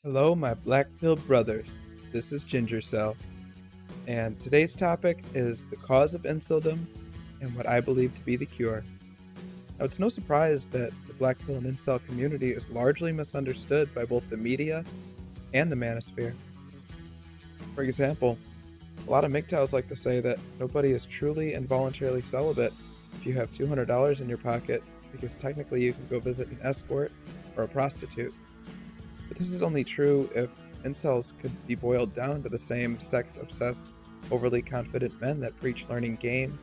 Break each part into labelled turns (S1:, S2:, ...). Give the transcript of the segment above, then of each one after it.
S1: Hello, my black-pilled brothers. This is gingercel, and today's topic is the cause of Inceldom and what I believe to be the cure. Now, it's no surprise that the black pill and incel community is largely misunderstood by both the media and the manosphere. For example, a lot of MGTOWs like to say that nobody is truly and voluntarily celibate if you have $200 in your pocket, because technically you can go visit an escort or a prostitute. But this is only true if incels could be boiled down to the same sex-obsessed, overly confident men that preach learning game,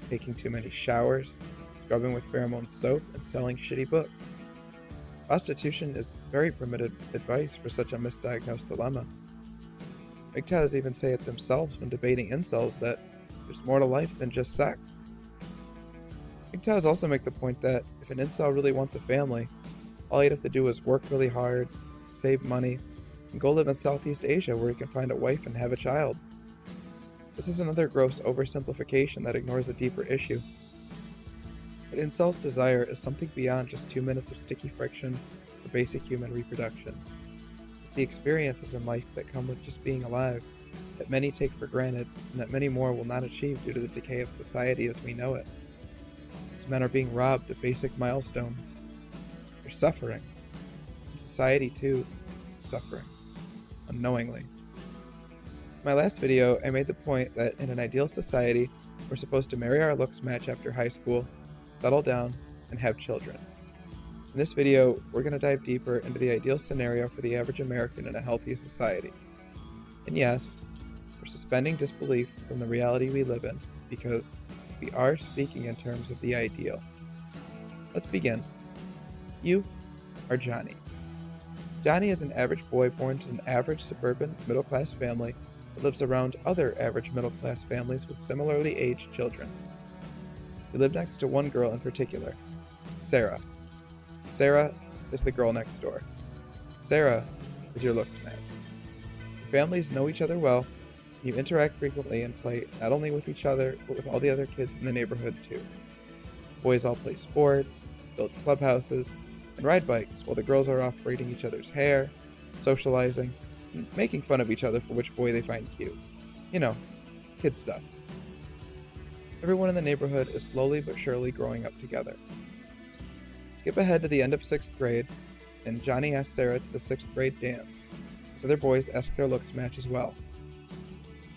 S1: taking too many showers, scrubbing with pheromone soap, and selling shitty books. Prostitution is very primitive advice for such a misdiagnosed dilemma. MGTOWs even say it themselves when debating incels that there's more to life than just sex. MGTOWs also make the point that if an incel really wants a family, all he'd have to do is work really hard, save money, and go live in Southeast Asia where he can find a wife and have a child. This is another gross oversimplification that ignores a deeper issue. But incels' desire is something beyond just 2 minutes of sticky friction for basic human reproduction. It's the experiences in life that come with just being alive, that many take for granted, and that many more will not achieve due to the decay of society as we know it. These men are being robbed of basic milestones. They're suffering. And society, too, is suffering, unknowingly. In my last video, I made the point that in an ideal society, we're supposed to marry our looks match after high school, settle down, and have children. In this video, we're going to dive deeper into the ideal scenario for the average American in a healthy society. And yes, we're suspending disbelief from the reality we live in, because we are speaking in terms of the ideal. Let's begin. You are Johnny. Johnny is an average boy born to an average suburban middle-class family that lives around other average middle-class families with similarly aged children. We live next to one girl in particular, Sarah. Sarah is the girl next door. Sarah is your looks match. Your families know each other well, and you interact frequently and play not only with each other, but with all the other kids in the neighborhood too. Boys all play sports, build clubhouses, and ride bikes, while the girls are off braiding each other's hair, socializing, and making fun of each other for which boy they find cute. You know, kid stuff. Everyone in the neighborhood is slowly but surely growing up together. Skip ahead to the end of 6th grade, and Johnny asks Sarah to the 6th grade dance, as other boys ask their looks match as well.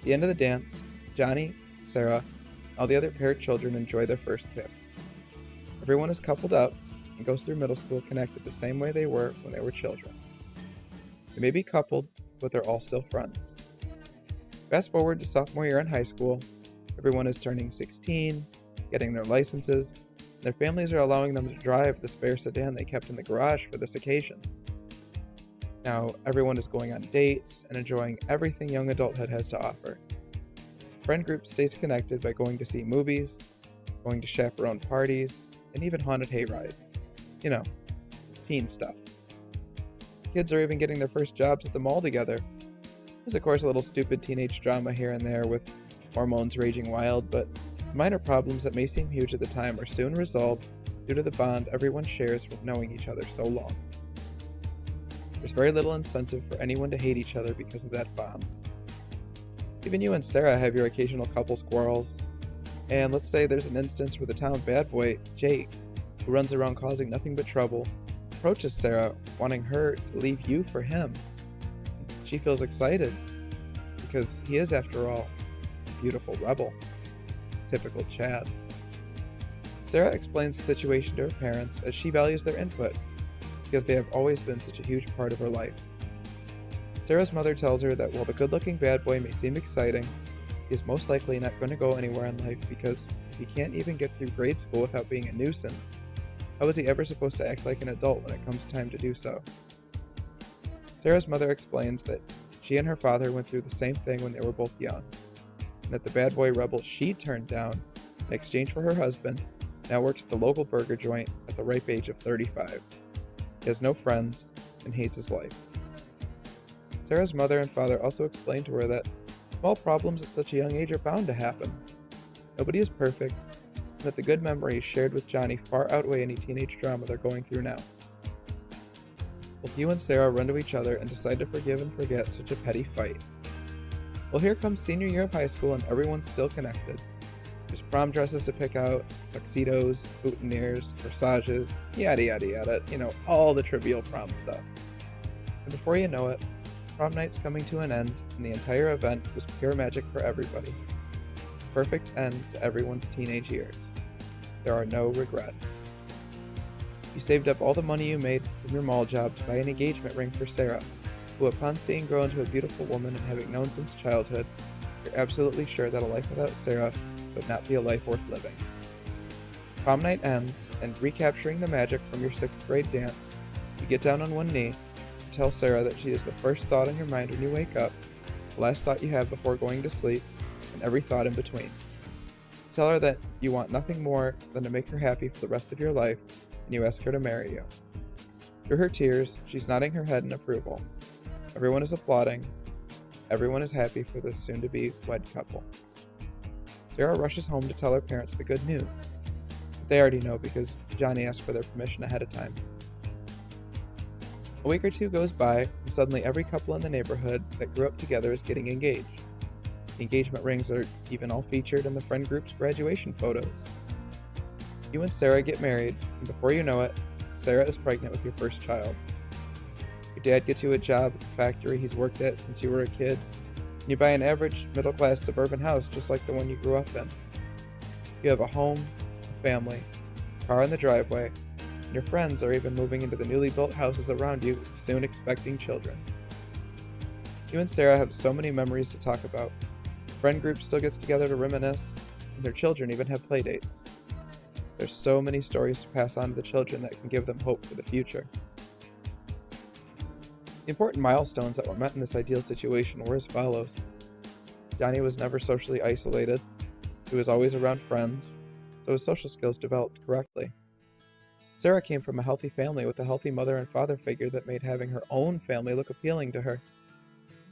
S1: At the end of the dance, Johnny, Sarah, and all the other paired children enjoy their first kiss. Everyone is coupled up and goes through middle school connected the same way they were when they were children. They may be coupled, but they're all still friends. Fast forward to sophomore year in high school, everyone is turning 16, getting their licenses, and their families are allowing them to drive the spare sedan they kept in the garage for this occasion. Now, everyone is going on dates and enjoying everything young adulthood has to offer. The friend group stays connected by going to see movies, going to chaperone parties, and even haunted hayrides. You know, teen stuff. Kids are even getting their first jobs at the mall together. There's of course a little stupid teenage drama here and there with hormones raging wild, but minor problems that may seem huge at the time are soon resolved due to the bond everyone shares from knowing each other so long. There's very little incentive for anyone to hate each other because of that bond. Even you and Sarah have your occasional couple squirrels, and let's say there's an instance where the town bad boy, Jake, who runs around causing nothing but trouble, approaches Sarah, wanting her to leave you for him. She feels excited, because he is, after all, a beautiful rebel. Typical Chad. Sarah explains the situation to her parents as she values their input, because they have always been such a huge part of her life. Sarah's mother tells her that while the good-looking bad boy may seem exciting, he is most likely not going to go anywhere in life, because if he can't even get through grade school without being a nuisance, how is he ever supposed to act like an adult when it comes time to do so? Sarah's mother explains that she and her father went through the same thing when they were both young, and that the bad boy rebel she turned down in exchange for her husband now works at the local burger joint at the ripe age of 35. He has no friends and hates his life. Sarah's mother and father also explained to her that small problems at such a young age are bound to happen. Nobody is perfect, and that the good memories shared with Johnny far outweigh any teenage drama they're going through now. Both you and Sarah run to each other and decide to forgive and forget such a petty fight. Well, here comes senior year of high school and everyone's still connected. There's prom dresses to pick out, tuxedos, boutonnieres, corsages, yada yada yada, all the trivial prom stuff. And before you know it, prom night's coming to an end and the entire event was pure magic for everybody. Perfect end to everyone's teenage years. There are no regrets. You saved up all the money you made from your mall job to buy an engagement ring for Sarah, who upon seeing grow into a beautiful woman and having known since childhood, you're absolutely sure that a life without Sarah would not be a life worth living. Prom night ends, and recapturing the magic from your 6th grade dance, you get down on one knee and tell Sarah that she is the first thought on your mind when you wake up, the last thought you have before going to sleep, and every thought in between. Tell her that you want nothing more than to make her happy for the rest of your life, and you ask her to marry you. Through her tears, she's nodding her head in approval. Everyone is applauding. Everyone is happy for this soon-to-be wed couple. Sarah rushes home to tell her parents the good news. But they already know because Johnny asked for their permission ahead of time. A week or two goes by, and suddenly every couple in the neighborhood that grew up together is getting engaged. The engagement rings are even all featured in the friend group's graduation photos. You and Sarah get married, and before you know it, Sarah is pregnant with your first child. Your dad gets you a job at the factory he's worked at since you were a kid, and you buy an average middle-class suburban house just like the one you grew up in. You have a home, a family, a car in the driveway, and your friends are even moving into the newly built houses around you, soon expecting children. You and Sarah have so many memories to talk about. The friend group still gets together to reminisce, and their children even have play dates. There's so many stories to pass on to the children that can give them hope for the future. The important milestones that were met in this ideal situation were as follows. Johnny was never socially isolated. He was always around friends, so his social skills developed correctly. Sarah came from a healthy family with a healthy mother and father figure that made having her own family look appealing to her.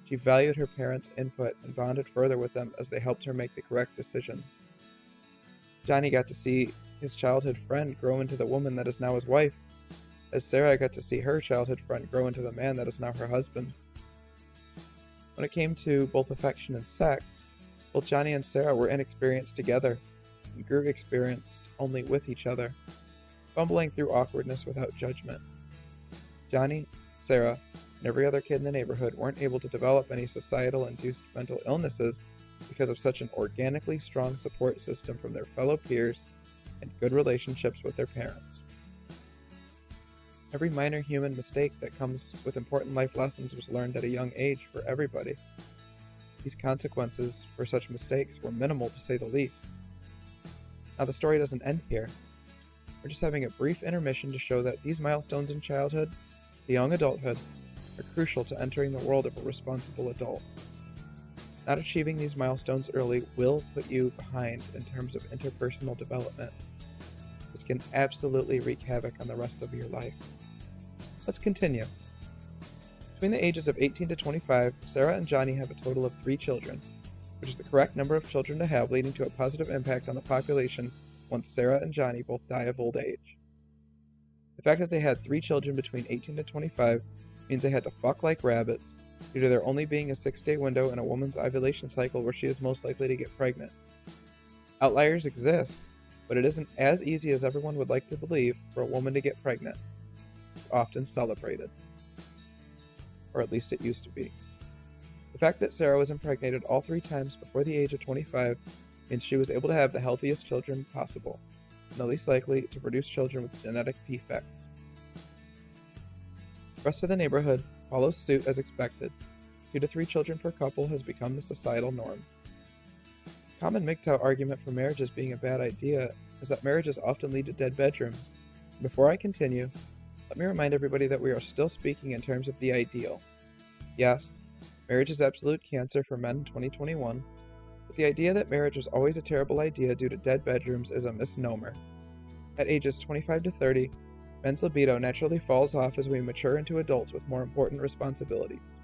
S1: She valued her parents' input and bonded further with them as they helped her make the correct decisions. Johnny got to see his childhood friend grow into the woman that is now his wife, as Sarah got to see her childhood friend grow into the man that is now her husband. When it came to both affection and sex, both Johnny and Sarah were inexperienced together and grew experienced only with each other, fumbling through awkwardness without judgment. Johnny, Sarah, and every other kid in the neighborhood weren't able to develop any societal-induced mental illnesses because of such an organically strong support system from their fellow peers and good relationships with their parents. Every minor human mistake that comes with important life lessons was learned at a young age for everybody. These consequences for such mistakes were minimal to say the least. Now the story doesn't end here. We're just having a brief intermission to show that these milestones in childhood, the young adulthood, are crucial to entering the world of a responsible adult. Not achieving these milestones early will put you behind in terms of interpersonal development. This can absolutely wreak havoc on the rest of your life. Let's continue. Between the ages of 18 to 25, Sarah and Johnny have a total of 3 children, which is the correct number of children to have, leading to a positive impact on the population once Sarah and Johnny both die of old age. The fact that they had 3 children between 18 to 25 means they had to fuck like rabbits, due to there only being a 6-day window in a woman's ovulation cycle where she is most likely to get pregnant. Outliers exist, but it isn't as easy as everyone would like to believe for a woman to get pregnant. It's often celebrated. Or at least it used to be. The fact that Sarah was impregnated all 3 times before the age of 25 means she was able to have the healthiest children possible, and the least likely to produce children with genetic defects. The rest of the neighborhood follows suit as expected. 2 to 3 children per couple has become the societal norm. A common MGTOW argument for marriages being a bad idea is that marriages often lead to dead bedrooms. Before I continue, let me remind everybody that we are still speaking in terms of the ideal. Yes, marriage is absolute cancer for men in 2021, but the idea that marriage was always a terrible idea due to dead bedrooms is a misnomer. At ages 25 to 30, men's libido naturally falls off as we mature into adults with more important responsibilities.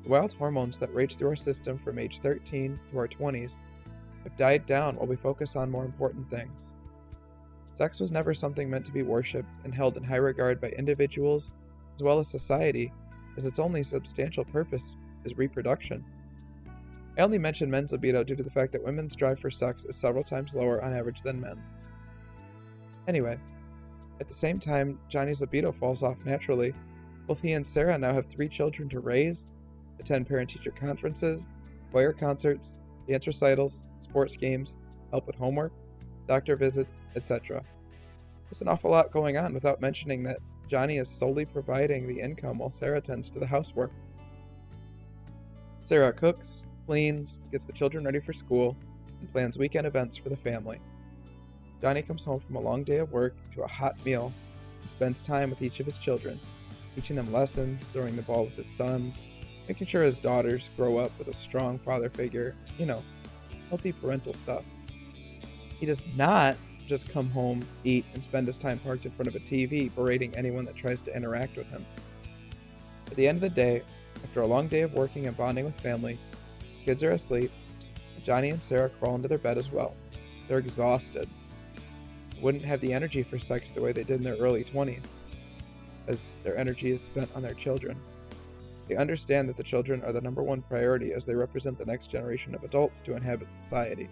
S1: The wild hormones that rage through our system from age 13 to our 20s have died down while we focus on more important things. Sex was never something meant to be worshipped and held in high regard by individuals, as well as society, as its only substantial purpose is reproduction. I only mention men's libido due to the fact that women's drive for sex is several times lower on average than men's. Anyway, at the same time Johnny's libido falls off naturally, both he and Sarah now have 3 children to raise, attend parent-teacher conferences, choir concerts, dance recitals, sports games, help with homework, doctor visits, etc. There's an awful lot going on without mentioning that Johnny is solely providing the income while Sarah tends to the housework. Sarah cooks, cleans, gets the children ready for school, and plans weekend events for the family. Johnny comes home from a long day of work to a hot meal and spends time with each of his children, teaching them lessons, throwing the ball with his sons, making sure his daughters grow up with a strong father figure, healthy parental stuff. He does not just come home, eat, and spend his time parked in front of a TV berating anyone that tries to interact with him. At the end of the day, after a long day of working and bonding with family, kids are asleep, and Johnny and Sarah crawl into their bed as well. They're exhausted. They wouldn't have the energy for sex the way they did in their early 20s, as their energy is spent on their children. They understand that the children are the number one priority as they represent the next generation of adults to inhabit society.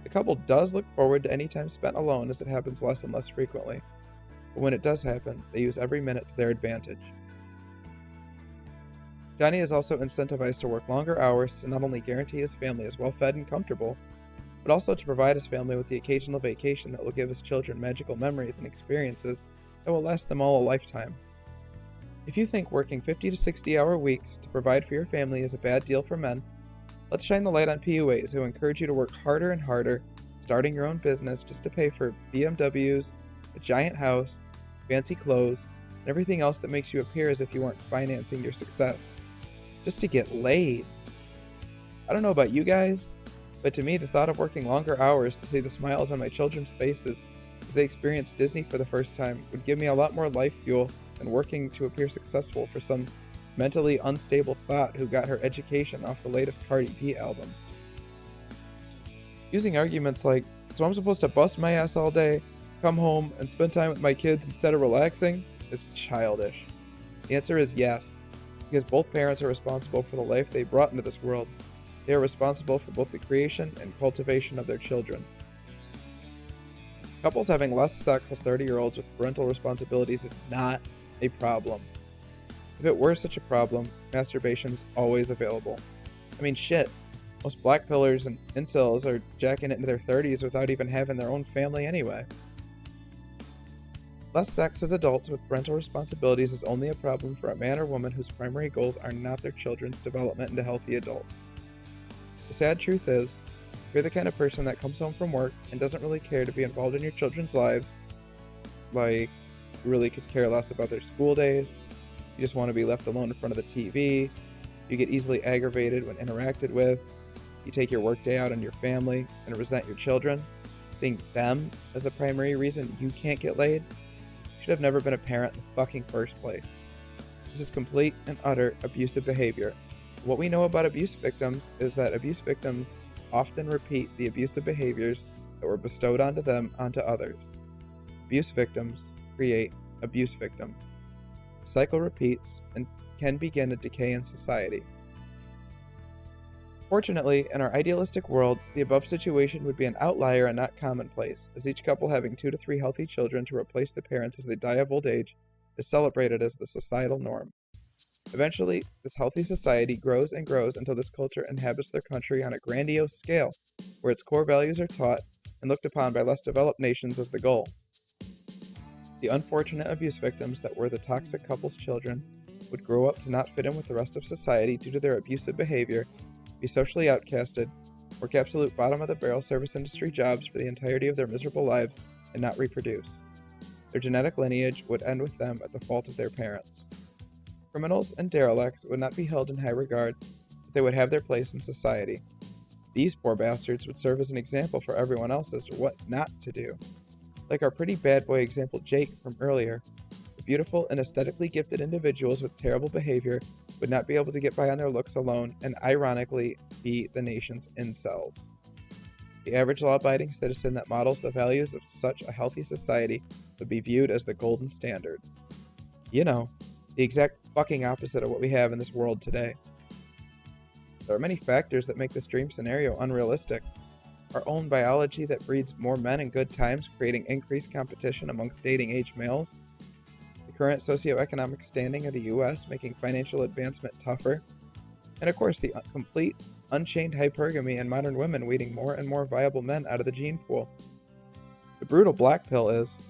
S1: The couple does look forward to any time spent alone as it happens less and less frequently, but when it does happen, they use every minute to their advantage. Johnny is also incentivized to work longer hours to not only guarantee his family is well fed and comfortable, but also to provide his family with the occasional vacation that will give his children magical memories and experiences that will last them all a lifetime. If you think working 50 to 60-hour weeks to provide for your family is a bad deal for men, let's shine the light on PUAs who encourage you to work harder and harder, starting your own business just to pay for BMWs, a giant house, fancy clothes, and everything else that makes you appear as if you weren't financing your success. Just to get laid. I don't know about you guys, but to me the thought of working longer hours to see the smiles on my children's faces as they experience Disney for the first time would give me a lot more life fuel than working to appear successful for some mentally unstable thought who got her education off the latest Cardi B album. Using arguments like, so I'm supposed to bust my ass all day, come home, and spend time with my kids instead of relaxing, is childish. The answer is yes, because both parents are responsible for the life they brought into this world. They are responsible for both the creation and cultivation of their children. Couples having less sex as 30-year-olds with parental responsibilities is not a problem. If it were such a problem, masturbation is always available. I mean, shit. Most black pillars and incels are jacking it into their 30s without even having their own family anyway. Less sex as adults with parental responsibilities is only a problem for a man or woman whose primary goals are not their children's development into healthy adults. The sad truth is, if you're the kind of person that comes home from work and doesn't really care to be involved in your children's lives, like you really could care less about their school days, you just want to be left alone in front of the TV, you get easily aggravated when interacted with, you take your workday out on your family and resent your children, seeing them as the primary reason you can't get laid, you should have never been a parent in the fucking first place. This is complete and utter abusive behavior. What we know about abuse victims is that abuse victims often repeat the abusive behaviors that were bestowed onto them onto others. Abuse victims create abuse victims. The cycle repeats and can begin a decay in society. Fortunately, in our idealistic world, the above situation would be an outlier and not commonplace, as each couple having 2 to 3 healthy children to replace the parents as they die of old age is celebrated as the societal norm. Eventually, this healthy society grows and grows until this culture inhabits their country on a grandiose scale, where its core values are taught and looked upon by less developed nations as the goal. The unfortunate abuse victims that were the toxic couple's children would grow up to not fit in with the rest of society due to their abusive behavior, be socially outcasted, work absolute bottom-of-the-barrel service industry jobs for the entirety of their miserable lives, and not reproduce. Their genetic lineage would end with them at the fault of their parents. Criminals and derelicts would not be held in high regard, but they would have their place in society. These poor bastards would serve as an example for everyone else as to what not to do. Like our pretty bad boy example Jake from earlier, the beautiful and aesthetically gifted individuals with terrible behavior would not be able to get by on their looks alone and ironically be the nation's incels. The average law-abiding citizen that models the values of such a healthy society would be viewed as the golden standard. You know, the exact fucking opposite of what we have in this world today. There are many factors that make this dream scenario unrealistic. Our own biology that breeds more men in good times, creating increased competition amongst dating age males. The current socioeconomic standing of the US, making financial advancement tougher. And of course, the complete, unchained hypergamy in modern women weeding more and more viable men out of the gene pool. The brutal black pill is,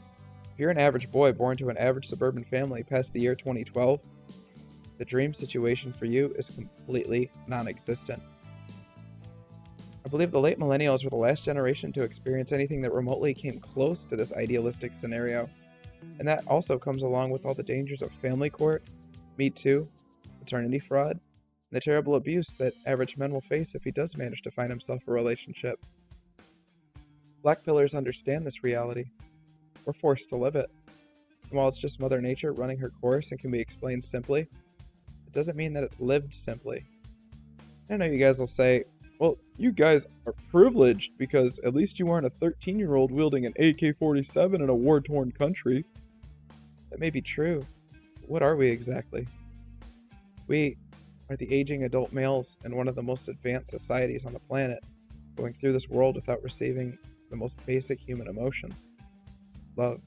S1: if you're an average boy born to an average suburban family past the year 2012, the dream situation for you is completely non-existent. I believe the late millennials were the last generation to experience anything that remotely came close to this idealistic scenario, and that also comes along with all the dangers of family court, Me Too, maternity fraud, and the terrible abuse that average men will face if he does manage to find himself a relationship. Black pillars understand this reality. We're forced to live it. And while it's just Mother Nature running her course and can be explained simply, it doesn't mean that it's lived simply. I know you guys will say, well, you guys are privileged because at least you aren't a 13-year-old wielding an AK-47 in a war-torn country. That may be true, but what are we exactly? We are the aging adult males in one of the most advanced societies on the planet, going through this world without receiving the most basic human emotion: love.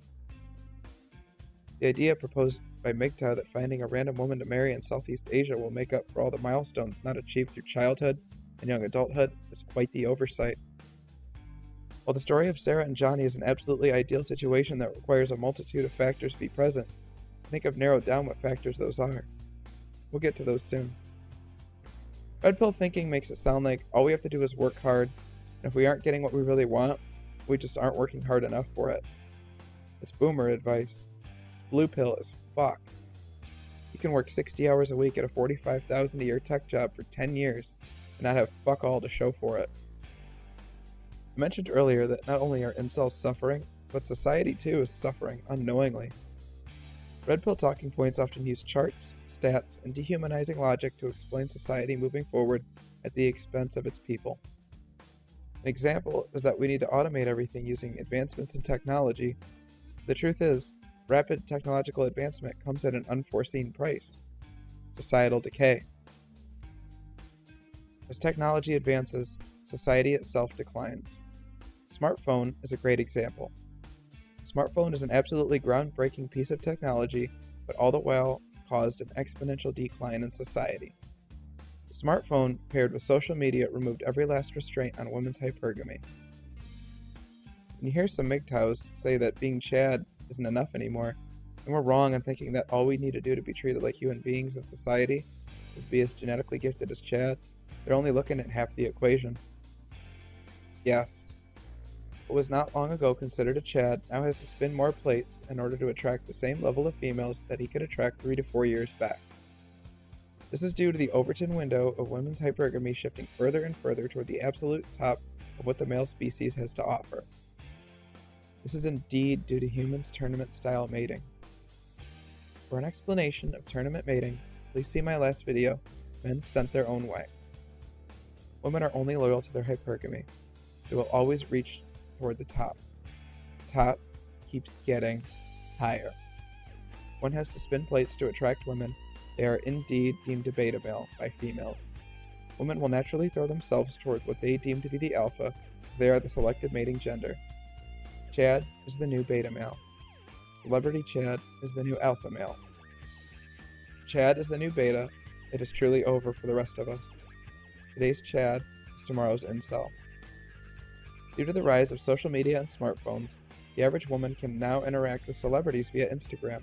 S1: The idea proposed by MGTOW that finding a random woman to marry in Southeast Asia will make up for all the milestones not achieved through childhood and young adulthood is quite the oversight. While the story of Sarah and Johnny is an absolutely ideal situation that requires a multitude of factors to be present, I think I've narrowed down what factors those are. We'll get to those soon. Red pill thinking makes it sound like all we have to do is work hard, and if we aren't getting what we really want, we just aren't working hard enough for it. It's boomer advice. It's blue pill as fuck. You can work 60 hours a week at a $45,000 a year tech job for 10 years and not have fuck all to show for it. I mentioned earlier that not only are incels suffering, but society too is suffering unknowingly. Red pill talking points often use charts, stats, and dehumanizing logic to explain society moving forward at the expense of its people. An example is that we need to automate everything using advancements in technology. The truth is, rapid technological advancement comes at an unforeseen price: societal decay. As technology advances, society itself declines. Smartphone is a great example. Smartphone is an absolutely groundbreaking piece of technology, but all the while caused an exponential decline in society. The smartphone, paired with social media, removed every last restraint on women's hypergamy. When you hear some MGTOWs say that being Chad isn't enough anymore, then we're wrong in thinking that all we need to do to be treated like human beings in society is be as genetically gifted as Chad. They're only looking at half the equation. Yes, what was not long ago considered a Chad now has to spin more plates in order to attract the same level of females that he could attract 3 to 4 years back. This is due to the Overton window of women's hypergamy shifting further and further toward the absolute top of what the male species has to offer. This is indeed due to humans' tournament-style mating. For an explanation of tournament mating, please see my last video, Men Sent Their Own Way. Women are only loyal to their hypergamy. They will always reach toward the top. The top keeps getting higher. One has to spin plates to attract women. They are indeed deemed a beta male by females. Women will naturally throw themselves toward what they deem to be the alpha, as they are the selected mating gender. Chad is the new beta male. Celebrity Chad is the new alpha male. Chad is the new beta. It is truly over for the rest of us. Today's Chad is tomorrow's incel. Due to the rise of social media and smartphones, the average woman can now interact with celebrities via Instagram,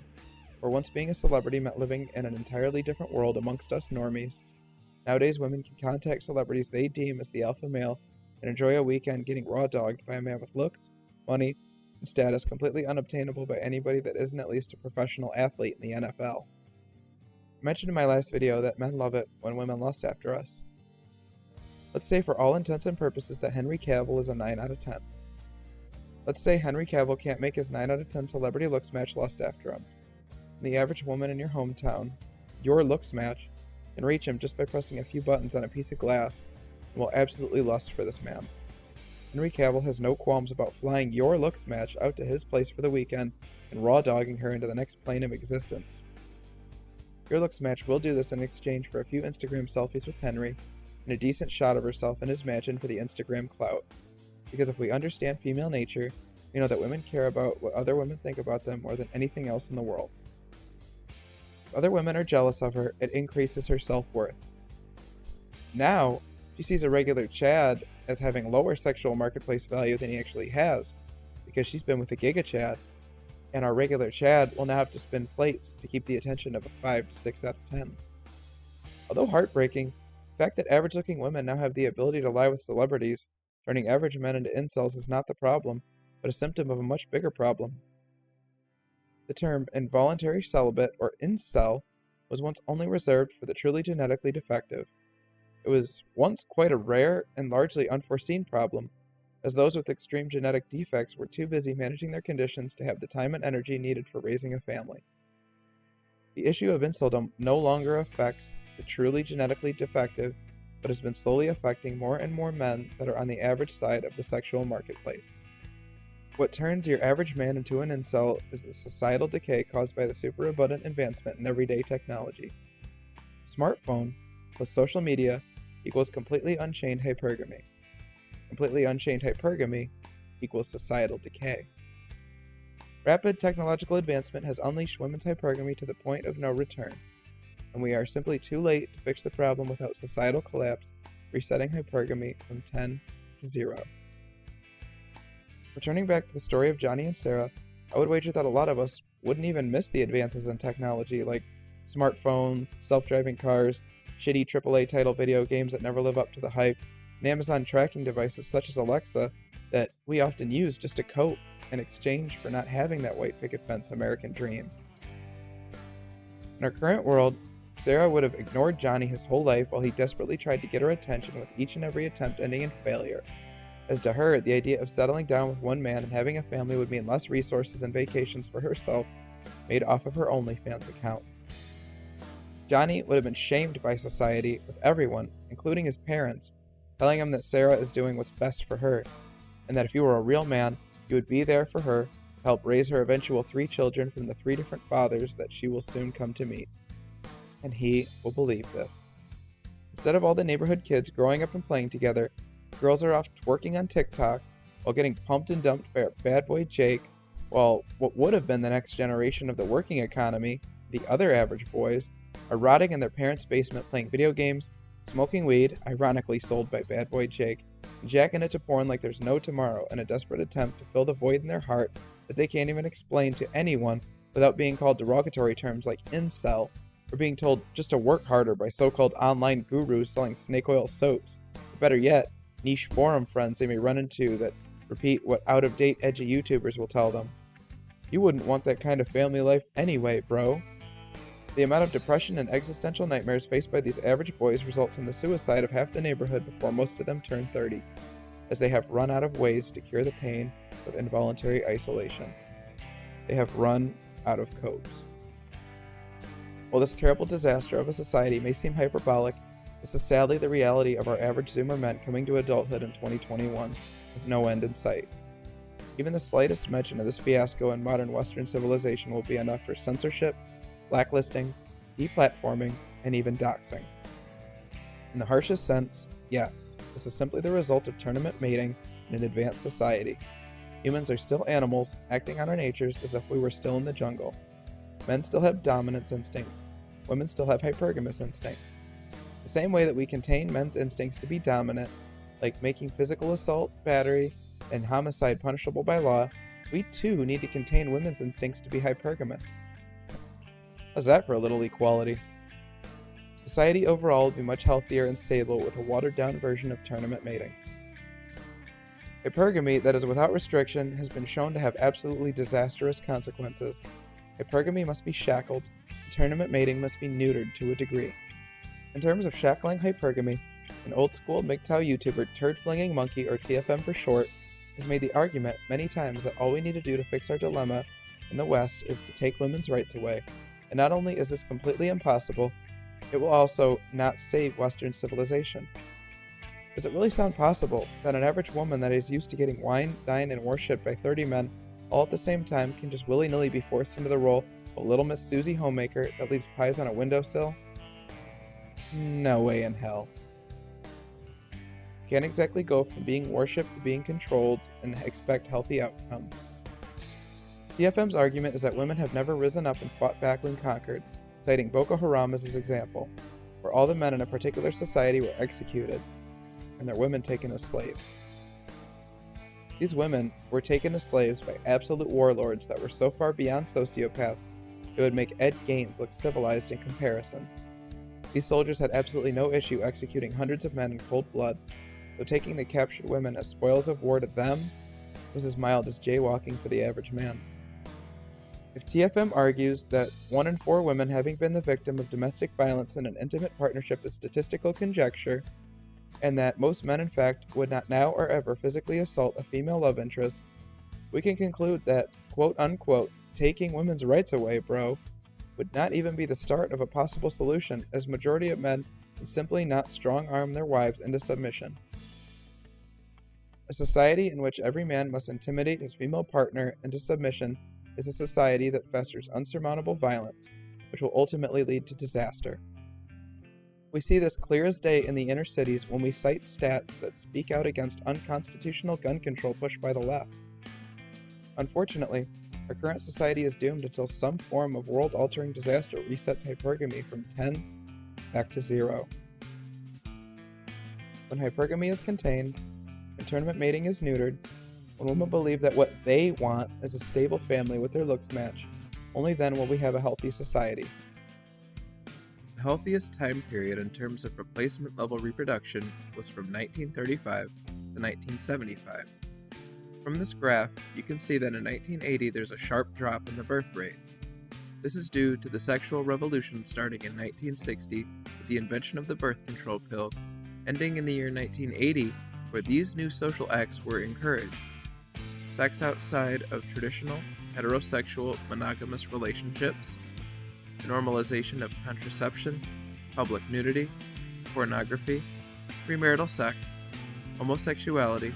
S1: where once being a celebrity meant living in an entirely different world amongst us normies. Nowadays, women can contact celebrities they deem as the alpha male and enjoy a weekend getting raw dogged by a man with looks, money, and status completely unobtainable by anybody that isn't at least a professional athlete in the NFL. I mentioned in my last video that men love it when women lust after us. Let's say for all intents and purposes that Henry Cavill is a 9 out of 10. Let's say Henry Cavill can't make his 9 out of 10 celebrity looks match lust after him. And the average woman in your hometown, your looks match, can reach him just by pressing a few buttons on a piece of glass and will absolutely lust for this man. Henry Cavill has no qualms about flying your looks match out to his place for the weekend and raw dogging her into the next plane of existence. Your looks match will do this in exchange for a few Instagram selfies with Henry and a decent shot of herself and his matching for the Instagram clout. Because if we understand female nature, we know that women care about what other women think about them more than anything else in the world. If other women are jealous of her, it increases her self-worth. Now, she sees a regular Chad as having lower sexual marketplace value than he actually has, because she's been with a Giga Chad, and our regular Chad will now have to spin plates to keep the attention of a 5 to 6 out of 10. Although heartbreaking, the fact that average-looking women now have the ability to lie with celebrities, turning average men into incels, is not the problem, but a symptom of a much bigger problem. The term involuntary celibate, or incel, was once only reserved for the truly genetically defective. It was once quite a rare and largely unforeseen problem, as those with extreme genetic defects were too busy managing their conditions to have the time and energy needed for raising a family. The issue of Inceldom no longer affects the truly genetically defective, but has been slowly affecting more and more men that are on the average side of the sexual marketplace. What turns your average man into an incel is the societal decay caused by the superabundant advancement in everyday technology. Smartphone plus social media equals completely unchained hypergamy. Completely unchained hypergamy equals societal decay. Rapid technological advancement has unleashed women's hypergamy to the point of no return, and we are simply too late to fix the problem without societal collapse, resetting hypergamy from 10 to 0. Returning back to the story of Johnny and Sarah, I would wager that a lot of us wouldn't even miss the advances in technology like smartphones, self-driving cars, shitty AAA title video games that never live up to the hype, and Amazon tracking devices such as Alexa that we often use just to cope in exchange for not having that white picket fence American dream. In our current world, Sarah would have ignored Johnny his whole life while he desperately tried to get her attention with each and every attempt ending in failure. As to her, the idea of settling down with one man and having a family would mean less resources and vacations for herself made off of her OnlyFans account. Johnny would have been shamed by society, with everyone, including his parents, telling him that Sarah is doing what's best for her, and that if he were a real man, he would be there for her to help raise her eventual 3 children from the 3 different fathers that she will soon come to meet. And he will believe this. Instead of all the neighborhood kids growing up and playing together, girls are off twerking on TikTok while getting pumped and dumped by our bad boy Jake, while what would have been the next generation of the working economy, the other average boys, are rotting in their parents' basement playing video games, smoking weed, ironically sold by bad boy Jake, and jacking it to porn like there's no tomorrow in a desperate attempt to fill the void in their heart that they can't even explain to anyone without being called derogatory terms like incel, or being told just to work harder by so-called online gurus selling snake oil soaps, or better yet, niche forum friends they may run into that repeat what out-of-date edgy YouTubers will tell them. You wouldn't want that kind of family life anyway, bro. The amount of depression and existential nightmares faced by these average boys results in the suicide of half the neighborhood before most of them turn 30, as they have run out of ways to cure the pain of involuntary isolation. They have run out of copes. While this terrible disaster of a society may seem hyperbolic, this is sadly the reality of our average Zoomer men coming to adulthood in 2021, with no end in sight. Even the slightest mention of this fiasco in modern Western civilization will be enough for censorship, blacklisting, deplatforming, and even doxing. In the harshest sense, yes, this is simply the result of tournament mating in an advanced society. Humans are still animals, acting on our natures as if we were still in the jungle. Men still have dominance instincts. Women still have hypergamous instincts. The same way that we contain men's instincts to be dominant, like making physical assault, battery, and homicide punishable by law, we too need to contain women's instincts to be hypergamous. How's that for a little equality? Society overall would be much healthier and stable with a watered-down version of tournament mating. Hypergamy that is without restriction has been shown to have absolutely disastrous consequences. Hypergamy must be shackled, and tournament mating must be neutered to a degree. In terms of shackling hypergamy, an old-school MGTOW YouTuber, Turd-Flinging Monkey, or TFM for short, has made the argument many times that all we need to do to fix our dilemma in the West is to take women's rights away, and not only is this completely impossible, it will also not save Western civilization. Does it really sound possible that an average woman that is used to getting wined, dined, and worshipped by 30 men all at the same time can just willy-nilly be forced into the role of Little Miss Susie Homemaker that leaves pies on a windowsill? No way in hell. Can't exactly go from being worshipped to being controlled and expect healthy outcomes. TFM's argument is that women have never risen up and fought back when conquered, citing Boko Haram as his example, where all the men in a particular society were executed, and their women taken as slaves. These women were taken as slaves by absolute warlords that were so far beyond sociopaths it would make Ed Gaines look civilized in comparison. These soldiers had absolutely no issue executing hundreds of men in cold blood, though taking the captured women as spoils of war to them was as mild as jaywalking for the average man. If TFM argues that 1 in 4 women having been the victim of domestic violence in an intimate partnership is statistical conjecture, and that most men in fact would not now or ever physically assault a female love interest, we can conclude that quote-unquote taking women's rights away, bro, would not even be the start of a possible solution, as majority of men can simply not strong-arm their wives into submission. A society in which every man must intimidate his female partner into submission is a society that festers unsurmountable violence, which will ultimately lead to disaster. We see this clear as day in the inner cities when we cite stats that speak out against unconstitutional gun control pushed by the left. Unfortunately, our current society is doomed until some form of world-altering disaster resets hypergamy from 10 back to 0. When hypergamy is contained, when tournament mating is neutered, when women believe that what they want is a stable family with their looks match, only then will we have a healthy society. The healthiest time period in terms of replacement level reproduction was from 1935 to 1975. From this graph, you can see that in 1980 there's a sharp drop in the birth rate. This is due to the sexual revolution starting in 1960 with the invention of the birth control pill, ending in the year 1980 where these new social acts were encouraged. Sex outside of traditional, heterosexual, monogamous relationships, the normalization of contraception, public nudity, pornography, premarital sex, homosexuality,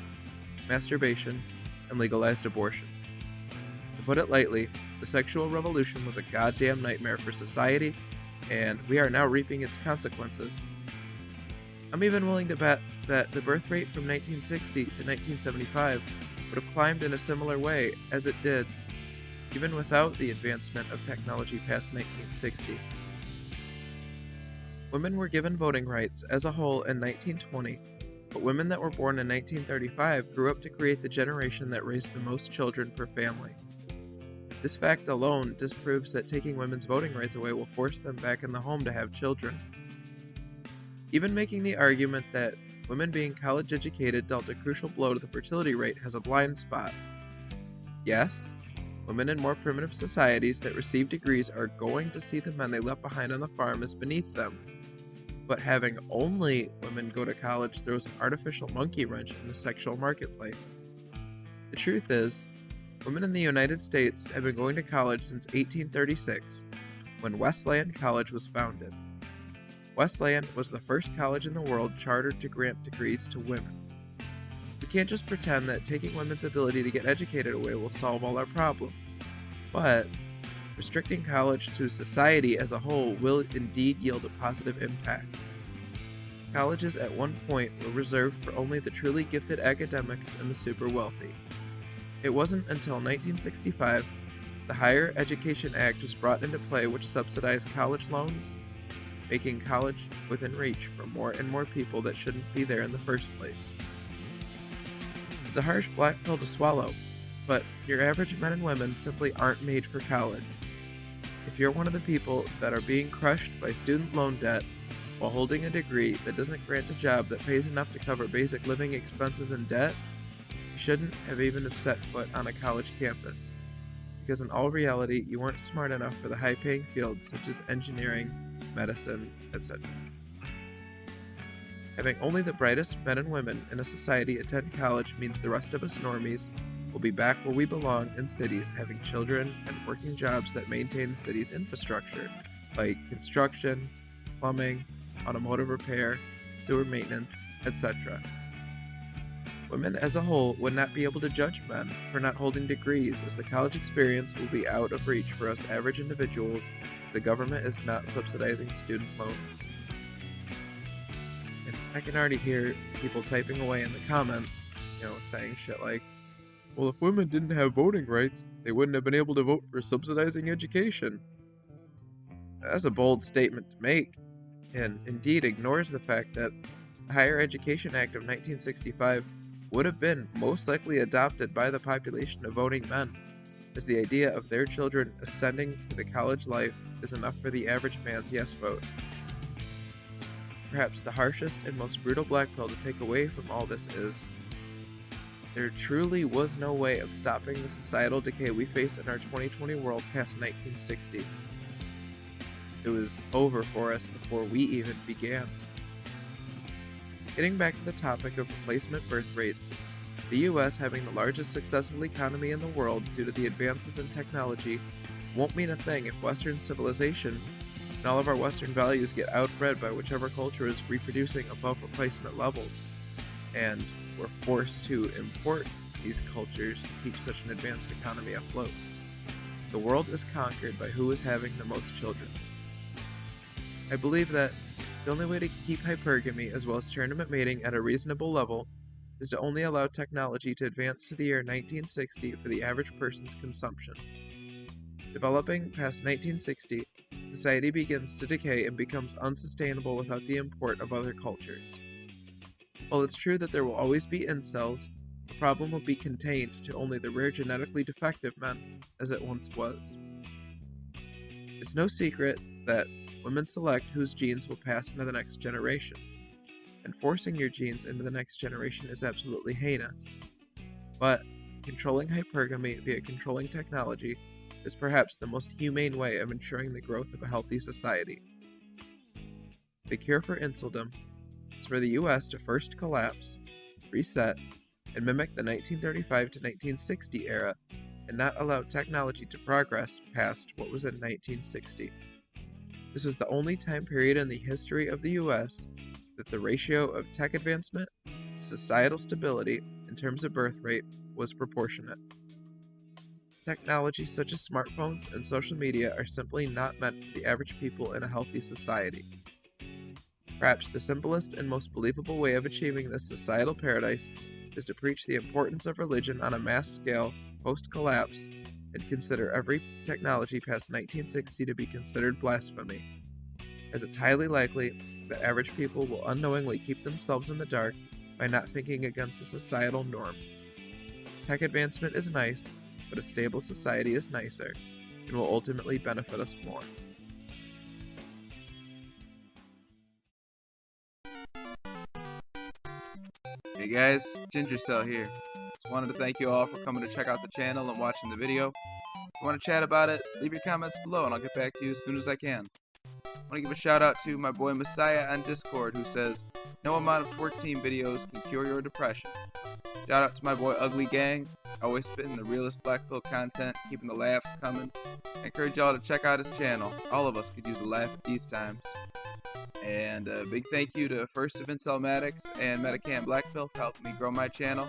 S1: masturbation, and legalized abortion. To put it lightly, the sexual revolution was a goddamn nightmare for society, and we are now reaping its consequences. I'm even willing to bet that the birth rate from 1960 to 1975 would have climbed in a similar way as it did even without the advancement of technology past 1960. Women were given voting rights as a whole in 1920, but women that were born in 1935 grew up to create the generation that raised the most children per family. This fact alone disproves that taking women's voting rights away will force them back in the home to have children. Even making the argument that women being college educated dealt a crucial blow to the fertility rate has a blind spot. Yes, women in more primitive societies that receive degrees are going to see the men they left behind on the farm as beneath them, but having only women go to college throws an artificial monkey wrench in the sexual marketplace. The truth is, women in the United States have been going to college since 1836, when Wesleyan College was founded. Wesleyan was the first college in the world chartered to grant degrees to women. We can't just pretend that taking women's ability to get educated away will solve all our problems, but restricting college to society as a whole will indeed yield a positive impact. Colleges at one point were reserved for only the truly gifted academics and the super wealthy. It wasn't until 1965 the Higher Education Act was brought into play, which subsidized college loans, making college within reach for more and more people that shouldn't be there in the first place. It's a harsh black pill to swallow, but your average men and women simply aren't made for college. If you're one of the people that are being crushed by student loan debt while holding a degree that doesn't grant a job that pays enough to cover basic living expenses and debt, you shouldn't have even set foot on a college campus, because in all reality you weren't smart enough for the high-paying fields such as engineering, medicine, etc. Having only the brightest men and women in a society attend college means the rest of us normies will be back where we belong in cities, having children and working jobs that maintain the city's infrastructure, like construction, plumbing, automotive repair, sewer maintenance, etc. Women as a whole would not be able to judge men for not holding degrees, as the college experience will be out of reach for us average individuals if the government is not subsidizing student loans. And I can already hear people typing away in the comments, saying shit like, well, if women didn't have voting rights, they wouldn't have been able to vote for subsidizing education. That's a bold statement to make, and indeed ignores the fact that the Higher Education Act of 1965 would have been most likely adopted by the population of voting men, as the idea of their children ascending to the college life is enough for the average man's yes vote. Perhaps the harshest and most brutal black pill to take away from all this is, there truly was no way of stopping the societal decay we face in our 2020 world past 1960. It was over for us before we even began. Getting back to the topic of replacement birth rates, the US having the largest successful economy in the world due to the advances in technology won't mean a thing if Western civilization and all of our Western values get outbred by whichever culture is reproducing above replacement levels, and we're forced to import these cultures to keep such an advanced economy afloat. The world is conquered by who is having the most children. I believe that the only way to keep hypergamy as well as tournament mating at a reasonable level is to only allow technology to advance to the year 1960 for the average person's consumption. Developing past 1960, society begins to decay and becomes unsustainable without the import of other cultures. While it's true that there will always be incels, the problem will be contained to only the rare genetically defective men, as it once was. It's no secret that women select whose genes will pass into the next generation, and forcing your genes into the next generation is absolutely heinous. But controlling hypergamy via controlling technology is perhaps the most humane way of ensuring the growth of a healthy society. The cure for Inceldom is for the US to first collapse, reset, and mimic the 1935 to 1960 era, and not allow technology to progress past what was in 1960. This was the only time period in the history of the US that the ratio of tech advancement to societal stability in terms of birth rate was proportionate. Technology such as smartphones and social media are simply not meant for the average people in a healthy society. Perhaps the simplest and most believable way of achieving this societal paradise is to preach the importance of religion on a mass scale post-collapse and consider every technology past 1960 to be considered blasphemy, as it's highly likely that average people will unknowingly keep themselves in the dark by not thinking against the societal norm. Tech advancement is nice, but a stable society is nicer, and will ultimately benefit us more. Hey guys, gingercel here. Just wanted to thank you all for coming to check out the channel and watching the video. If you want to chat about it, leave your comments below and I'll get back to you as soon as I can. I want to give a shout out to my boy Messiah on Discord, who says, no amount of twerk team videos can cure your depression. Shout out to my boy Ugly Gang, always spitting the realest black pill content, keeping the laughs coming. I encourage y'all to check out his channel. All of us could use a laugh at these times. And a big thank you to First of Incelmatics and Metacam Blackpill for helping me grow my channel.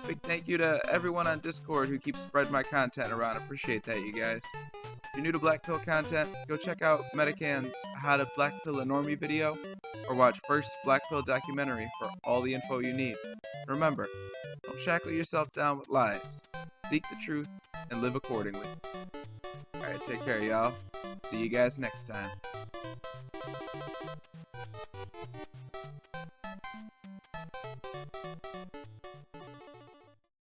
S1: Big thank you to everyone on Discord who keeps spreading my content around. Appreciate that, you guys. If you're new to Blackpill content, go check out Metacam's How to Blackpill a Normie video, or watch First Blackpill documentary for all the info you need. Remember, don't shackle yourself down with lies. Seek the truth and live accordingly. Alright, take care, y'all. See you guys next time.